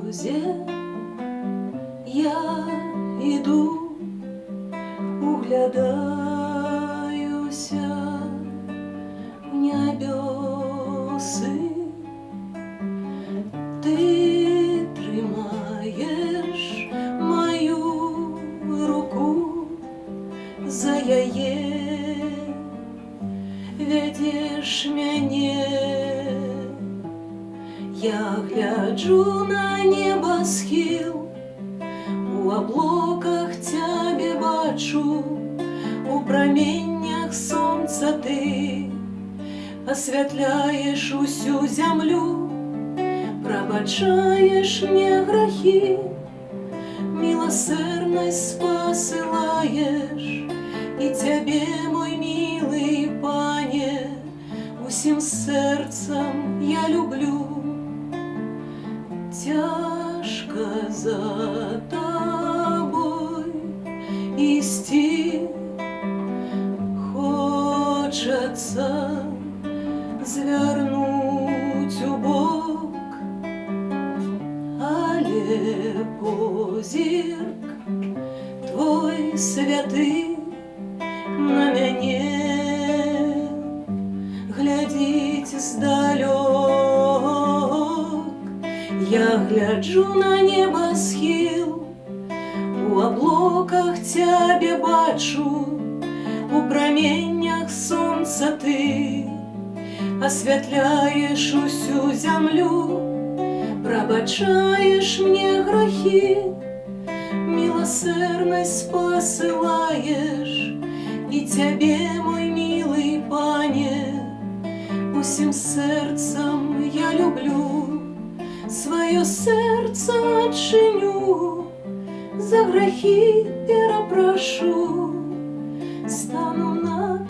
березі я іду, углядаюся в нябёсы. Ти тримаєш мою руку, за яе вядзеш мяне. Я гляджу на небасхіл, у аблоках цябе бачу, у праменнях сонца ты асвятляеш усю зямлю, прабачаеш мне грахі, міласэрнасць спасылаеш, і цябе, мой мілы пане, усім сэрцам я люблю. Тяжко за тобой ісці, хочацца звярнуць у бок, але позірк твой святы на мяне глядзіць здалёк. Я гляджу на небасхіл, у аблоках цябе бачу, у праменнях сонца ты асвятляеш усю зямлю, прабачаеш мне грахі, міласэрнасць спасылаеш, і цябе, мой мілы пане, усім сэрцам я люблю. Сваё сэрца адчыню, за грахі перапрашу, стану на